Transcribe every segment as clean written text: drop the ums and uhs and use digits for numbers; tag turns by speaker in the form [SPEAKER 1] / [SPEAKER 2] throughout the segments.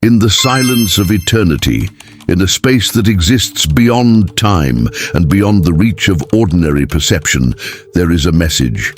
[SPEAKER 1] In the silence of eternity, in a space that exists beyond time and beyond the reach of ordinary perception, there is a message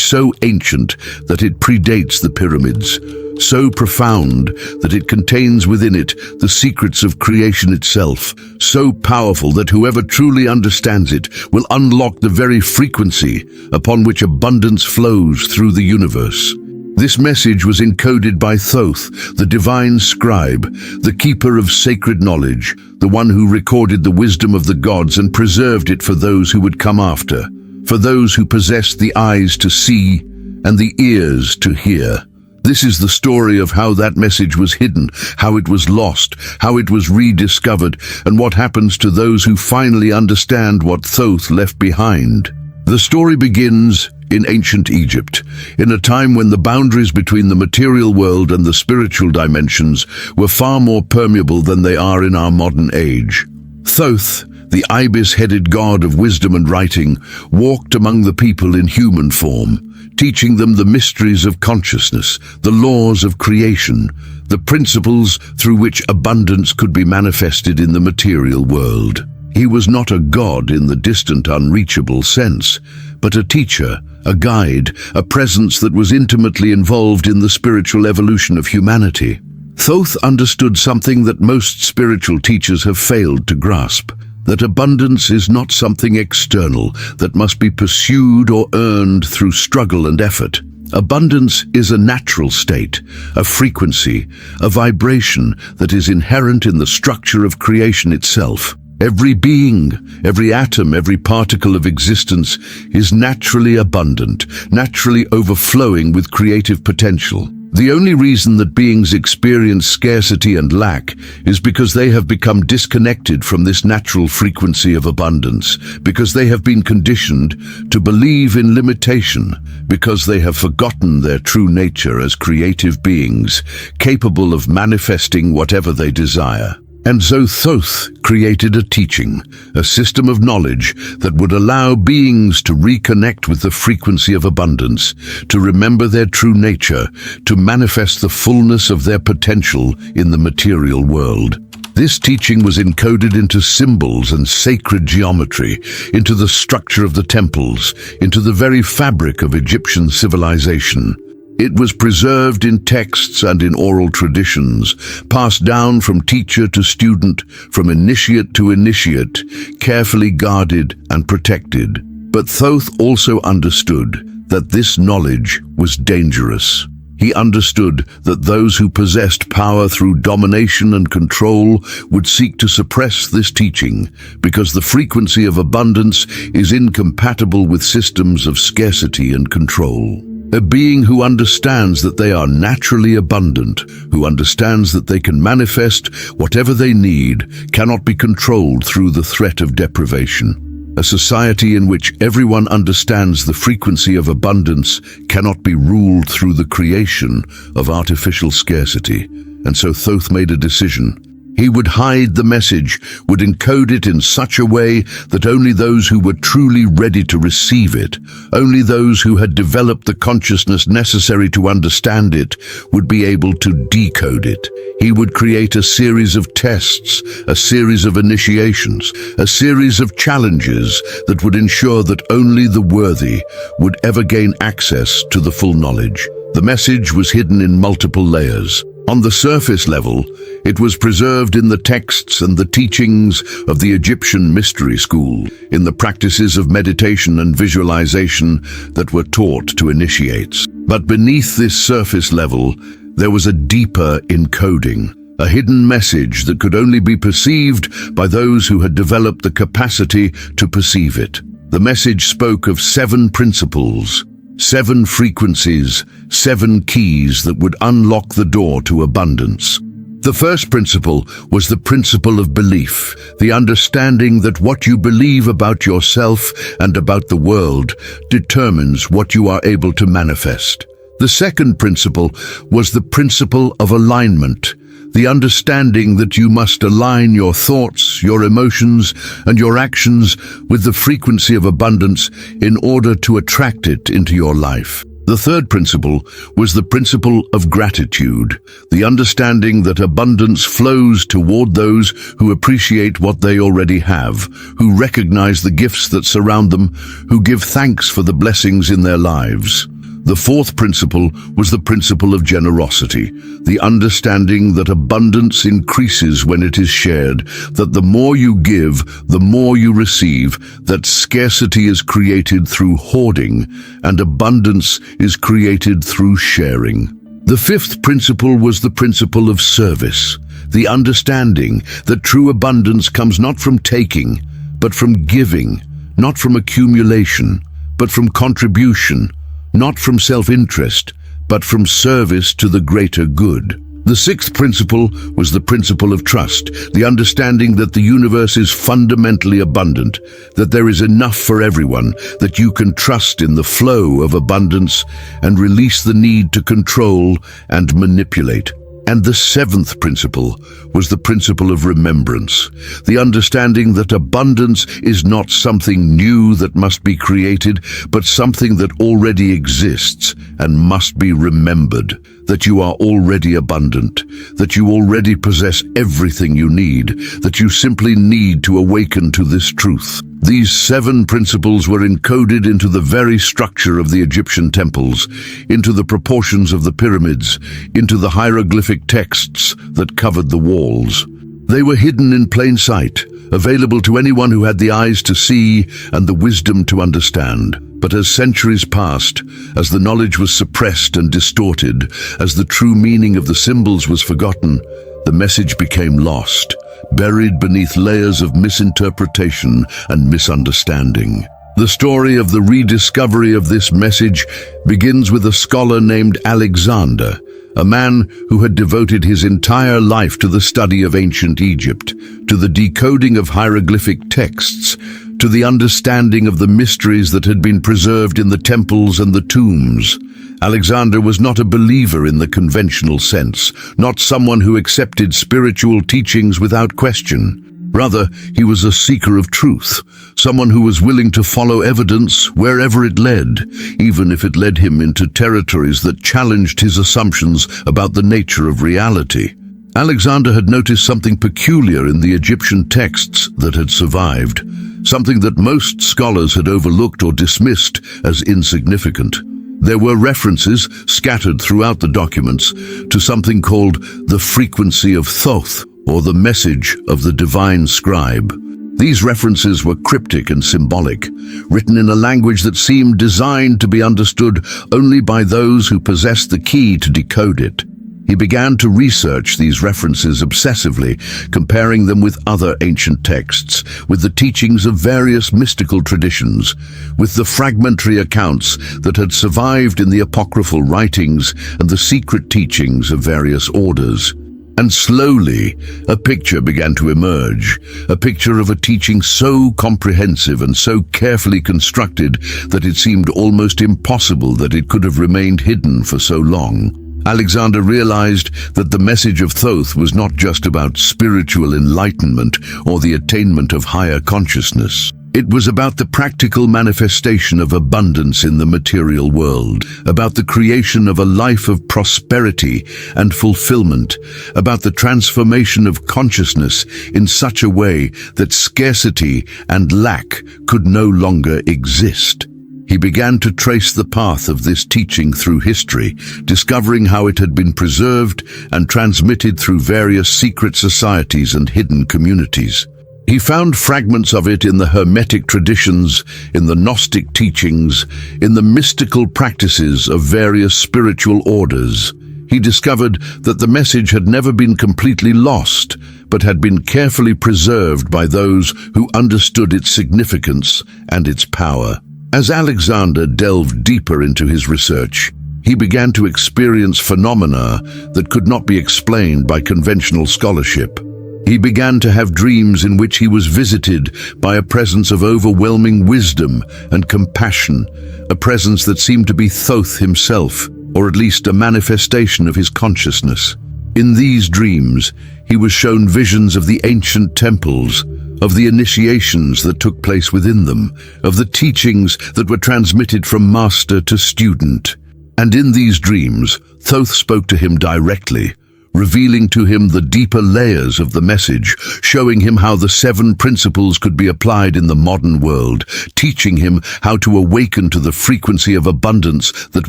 [SPEAKER 1] so ancient that it predates the pyramids, so profound that it contains within it the secrets of creation itself, so powerful that whoever truly understands it will unlock the very frequency upon which abundance flows through the universe. This message was encoded by Thoth, the divine scribe, the keeper of sacred knowledge, the one who recorded the wisdom of the gods and preserved it for those who would come after, for those who possessed the eyes to see and the ears to hear. This is the story of how that message was hidden, how it was lost, how it was rediscovered, and what happens to those who finally understand what Thoth left behind. The story begins in ancient Egypt, in a time when the boundaries between the material world and the spiritual dimensions were far more permeable than they are in our modern age. Thoth, the ibis-headed god of wisdom and writing, walked among the people in human form, teaching them the mysteries of consciousness, the laws of creation, the principles through which abundance could be manifested in the material world. He was not a god in the distant, unreachable sense, but a teacher, a guide, a presence that was intimately involved in the spiritual evolution of humanity. Thoth understood something that most spiritual teachers have failed to grasp, that abundance is not something external that must be pursued or earned through struggle and effort. Abundance is a natural state, a frequency, a vibration that is inherent in the structure of creation itself. Every being, every atom, every particle of existence is naturally abundant, naturally overflowing with creative potential. The only reason that beings experience scarcity and lack is because they have become disconnected from this natural frequency of abundance, because they have been conditioned to believe in limitation, because they have forgotten their true nature as creative beings, capable of manifesting whatever they desire. And so Thoth created a teaching, a system of knowledge that would allow beings to reconnect with the frequency of abundance, to remember their true nature, to manifest the fullness of their potential in the material world. This teaching was encoded into symbols and sacred geometry, into the structure of the temples, into the very fabric of Egyptian civilization. It was preserved in texts and in oral traditions, passed down from teacher to student, from initiate to initiate, carefully guarded and protected. But Thoth also understood that this knowledge was dangerous. He understood that those who possessed power through domination and control would seek to suppress this teaching, because the frequency of abundance is incompatible with systems of scarcity and control. A being who understands that they are naturally abundant, who understands that they can manifest whatever they need, cannot be controlled through the threat of deprivation. A society in which everyone understands the frequency of abundance cannot be ruled through the creation of artificial scarcity. And so Thoth made a decision. He would hide the message, would encode it in such a way that only those who were truly ready to receive it, only those who had developed the consciousness necessary to understand it, would be able to decode it. He would create a series of tests, a series of initiations, a series of challenges that would ensure that only the worthy would ever gain access to the full knowledge. The message was hidden in multiple layers. On the surface level, it was preserved in the texts and the teachings of the Egyptian mystery school, in the practices of meditation and visualization that were taught to initiates. But beneath this surface level, there was a deeper encoding, a hidden message that could only be perceived by those who had developed the capacity to perceive it. The message spoke of 7 principles, 7 frequencies, 7 keys that would unlock the door to abundance. The first principle was the principle of belief, the understanding that what you believe about yourself and about the world determines what you are able to manifest. The second principle was the principle of alignment, the understanding that you must align your thoughts, your emotions, and your actions with the frequency of abundance in order to attract it into your life. The third principle was the principle of gratitude, the understanding that abundance flows toward those who appreciate what they already have, who recognize the gifts that surround them, who give thanks for the blessings in their lives. The fourth principle was the principle of generosity, the understanding that abundance increases when it is shared, that the more you give, the more you receive, that scarcity is created through hoarding, and abundance is created through sharing. The fifth principle was the principle of service, the understanding that true abundance comes not from taking, but from giving, not from accumulation, but from contribution, not from self-interest, but from service to the greater good. The sixth principle was the principle of trust, the understanding that the universe is fundamentally abundant, that there is enough for everyone, that you can trust in the flow of abundance and release the need to control and manipulate. And the seventh principle was the principle of remembrance, the understanding that abundance is not something new that must be created, but something that already exists and must be remembered, that you are already abundant, that you already possess everything you need, that you simply need to awaken to this truth. These 7 principles were encoded into the very structure of the Egyptian temples, into the proportions of the pyramids, into the hieroglyphic texts that covered the walls. They were hidden in plain sight, available to anyone who had the eyes to see and the wisdom to understand. But as centuries passed, as the knowledge was suppressed and distorted, as the true meaning of the symbols was forgotten, the message became lost, buried beneath layers of misinterpretation and misunderstanding. The story of the rediscovery of this message begins with a scholar named Alexander, a man who had devoted his entire life to the study of ancient Egypt, to the decoding of hieroglyphic texts, to the understanding of the mysteries that had been preserved in the temples and the tombs. Alexander was not a believer in the conventional sense, not someone who accepted spiritual teachings without question. Rather, he was a seeker of truth, someone who was willing to follow evidence wherever it led, even if it led him into territories that challenged his assumptions about the nature of reality. Alexander had noticed something peculiar in the Egyptian texts that had survived, something that most scholars had overlooked or dismissed as insignificant. There were references scattered throughout the documents to something called the frequency of Thoth, or the message of the divine scribe. These references were cryptic and symbolic, written in a language that seemed designed to be understood only by those who possessed the key to decode it. He began to research these references obsessively, comparing them with other ancient texts, with the teachings of various mystical traditions, with the fragmentary accounts that had survived in the apocryphal writings and the secret teachings of various orders. And slowly, a picture began to emerge, a picture of a teaching so comprehensive and so carefully constructed that it seemed almost impossible that it could have remained hidden for so long. Alexander realized that the message of Thoth was not just about spiritual enlightenment or the attainment of higher consciousness. It was about the practical manifestation of abundance in the material world, about the creation of a life of prosperity and fulfillment, about the transformation of consciousness in such a way that scarcity and lack could no longer exist. He began to trace the path of this teaching through history, discovering how it had been preserved and transmitted through various secret societies and hidden communities. He found fragments of it in the Hermetic traditions, in the Gnostic teachings, in the mystical practices of various spiritual orders. He discovered that the message had never been completely lost, but had been carefully preserved by those who understood its significance and its power. As Alexander delved deeper into his research, he began to experience phenomena that could not be explained by conventional scholarship. He began to have dreams in which he was visited by a presence of overwhelming wisdom and compassion, a presence that seemed to be Thoth himself, or at least a manifestation of his consciousness. In these dreams, he was shown visions of the ancient temples, of the initiations that took place within them, of the teachings that were transmitted from master to student. And in these dreams, Thoth spoke to him directly, revealing to him the deeper layers of the message, showing him how the 7 principles could be applied in the modern world, teaching him how to awaken to the frequency of abundance that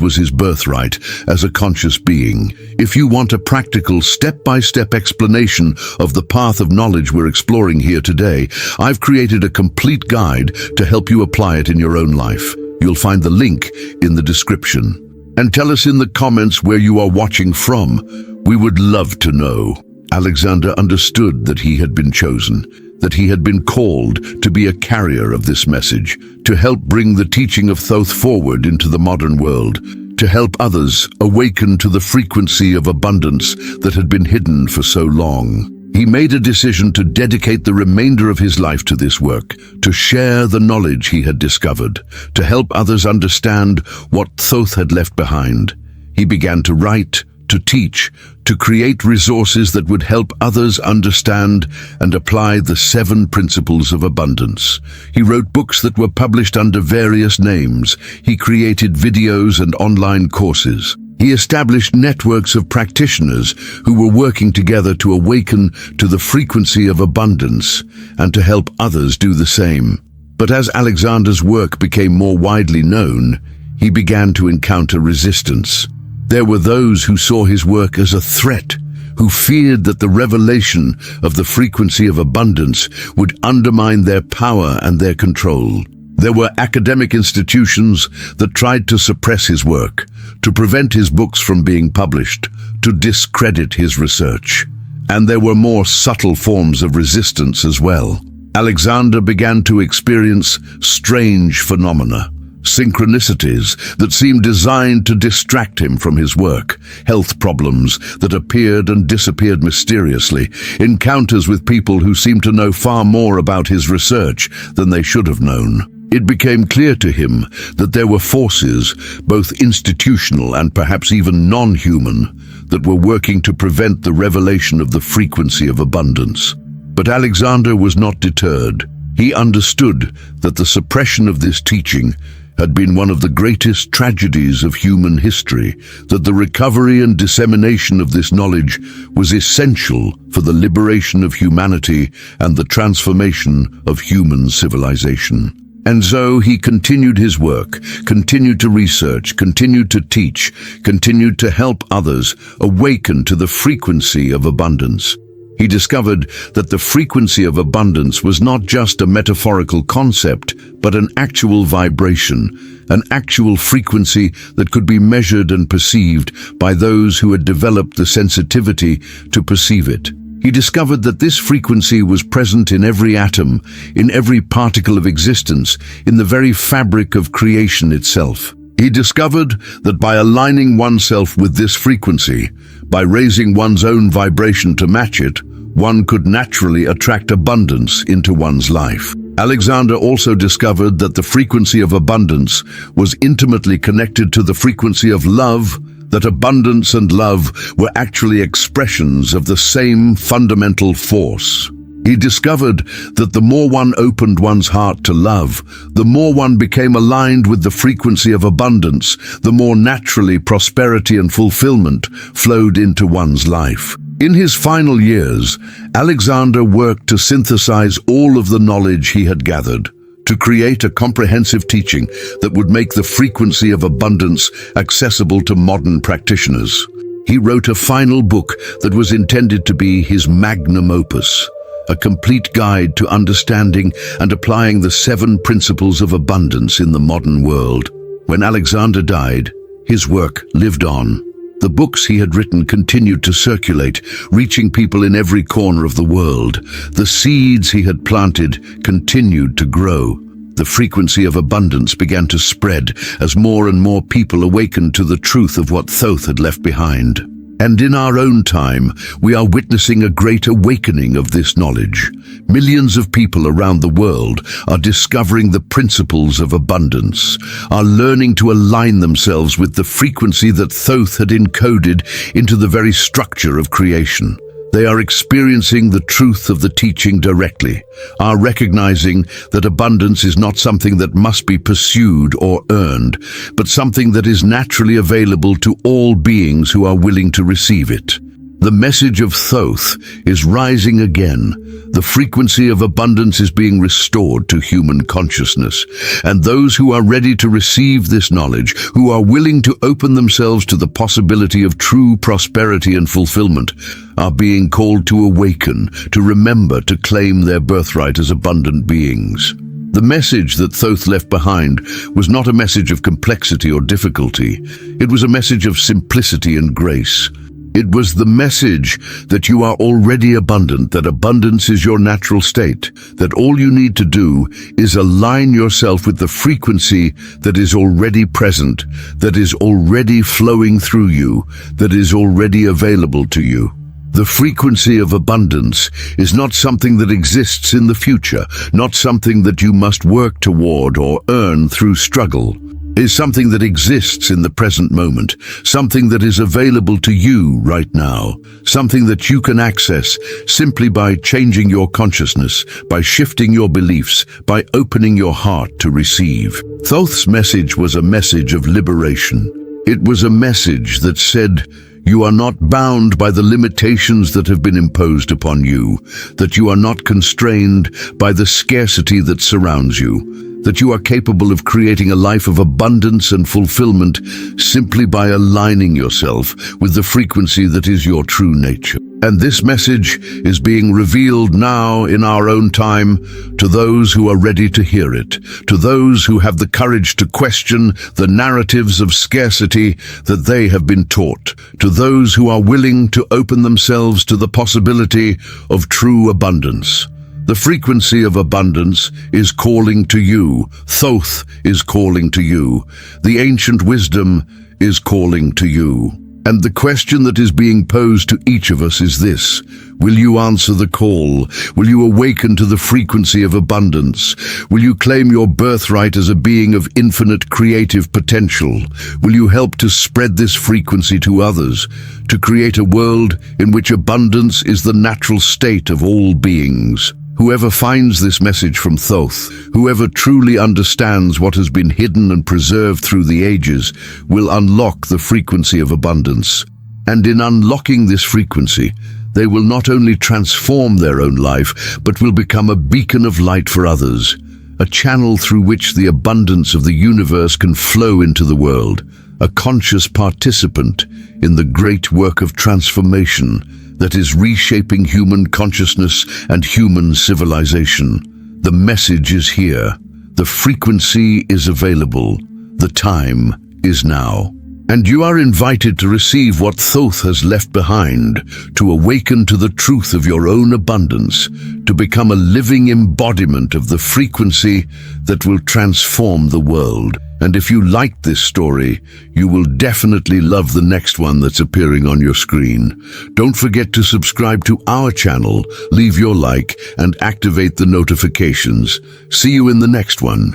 [SPEAKER 1] was his birthright as a conscious being. If you want a practical step-by-step explanation of the path of knowledge we're exploring here today, I've created a complete guide to help you apply it in your own life. You'll find the link in the description. And tell us in the comments where you are watching from. We would love to know. Alexander understood that he had been chosen, that he had been called to be a carrier of this message, to help bring the teaching of Thoth forward into the modern world, to help others awaken to the frequency of abundance that had been hidden for so long. He made a decision to dedicate the remainder of his life to this work, to share the knowledge he had discovered, to help others understand what Thoth had left behind. He began to write, to teach, to create resources that would help others understand and apply the 7 principles of abundance. He wrote books that were published under various names. He created videos and online courses. He established networks of practitioners who were working together to awaken to the frequency of abundance and to help others do the same. But as Alexander's work became more widely known, he began to encounter resistance. There were those who saw his work as a threat, who feared that the revelation of the frequency of abundance would undermine their power and their control. There were academic institutions that tried to suppress his work, to prevent his books from being published, to discredit his research. And there were more subtle forms of resistance as well. Alexander began to experience strange phenomena, synchronicities that seemed designed to distract him from his work, health problems that appeared and disappeared mysteriously, encounters with people who seemed to know far more about his research than they should have known. It became clear to him that there were forces, both institutional and perhaps even non-human, that were working to prevent the revelation of the frequency of abundance. But Alexander was not deterred. He understood that the suppression of this teaching had been one of the greatest tragedies of human history, that the recovery and dissemination of this knowledge was essential for the liberation of humanity and the transformation of human civilization. And so he continued his work, continued to research, continued to teach, continued to help others awaken to the frequency of abundance. He discovered that the frequency of abundance was not just a metaphorical concept, but an actual vibration, an actual frequency that could be measured and perceived by those who had developed the sensitivity to perceive it. He discovered that this frequency was present in every atom, in every particle of existence, in the very fabric of creation itself. He discovered that by aligning oneself with this frequency, by raising one's own vibration to match it, one could naturally attract abundance into one's life. Alexander also discovered that the frequency of abundance was intimately connected to the frequency of love, that abundance and love were actually expressions of the same fundamental force. He discovered that the more one opened one's heart to love, the more one became aligned with the frequency of abundance, the more naturally prosperity and fulfillment flowed into one's life. In his final years, Alexander worked to synthesize all of the knowledge he had gathered, to create a comprehensive teaching that would make the frequency of abundance accessible to modern practitioners. He wrote a final book that was intended to be his magnum opus, a complete guide to understanding and applying the 7 principles of abundance in the modern world. When Alexander died, his work lived on. The books he had written continued to circulate, reaching people in every corner of the world. The seeds he had planted continued to grow. The frequency of abundance began to spread as more and more people awakened to the truth of what Thoth had left behind. And in our own time, we are witnessing a great awakening of this knowledge. Millions of people around the world are discovering the principles of abundance, are learning to align themselves with the frequency that Thoth had encoded into the very structure of creation. They are experiencing the truth of the teaching directly, are recognizing that abundance is not something that must be pursued or earned, but something that is naturally available to all beings who are willing to receive it. The message of Thoth is rising again. The frequency of abundance is being restored to human consciousness, and those who are ready to receive this knowledge, who are willing to open themselves to the possibility of true prosperity and fulfillment, are being called to awaken, to remember, to claim their birthright as abundant beings. The message that Thoth left behind was not a message of complexity or difficulty. It was a message of simplicity and grace. It was the message that you are already abundant, that abundance is your natural state, that all you need to do is align yourself with the frequency that is already present, that is already flowing through you, that is already available to you. The frequency of abundance is not something that exists in the future, not something that you must work toward or earn through struggle. It is something that exists in the present moment, something that is available to you right now, something that you can access simply by changing your consciousness, by shifting your beliefs, by opening your heart to receive. Thoth's message was a message of liberation. It was a message that said, you are not bound by the limitations that have been imposed upon you, that you are not constrained by the scarcity that surrounds you, that you are capable of creating a life of abundance and fulfillment simply by aligning yourself with the frequency that is your true nature. And this message is being revealed now in our own time to those who are ready to hear it, to those who have the courage to question the narratives of scarcity that they have been taught, to those who are willing to open themselves to the possibility of true abundance. The frequency of abundance is calling to you. Thoth is calling to you. The ancient wisdom is calling to you. And the question that is being posed to each of us is this: will you answer the call? Will you awaken to the frequency of abundance? Will you claim your birthright as a being of infinite creative potential? Will you help to spread this frequency to others, to create a world in which abundance is the natural state of all beings? Whoever finds this message from Thoth, whoever truly understands what has been hidden and preserved through the ages, will unlock the frequency of abundance. And in unlocking this frequency, they will not only transform their own life, but will become a beacon of light for others, a channel through which the abundance of the universe can flow into the world, a conscious participant in the great work of transformation that is reshaping human consciousness and human civilization. The message is here. The frequency is available. The time is now. And you are invited to receive what Thoth has left behind, to awaken to the truth of your own abundance, to become a living embodiment of the frequency that will transform the world. And if you liked this story, you will definitely love the next one that's appearing on your screen. Don't forget to subscribe to our channel, leave your like, and activate the notifications. See you in the next one.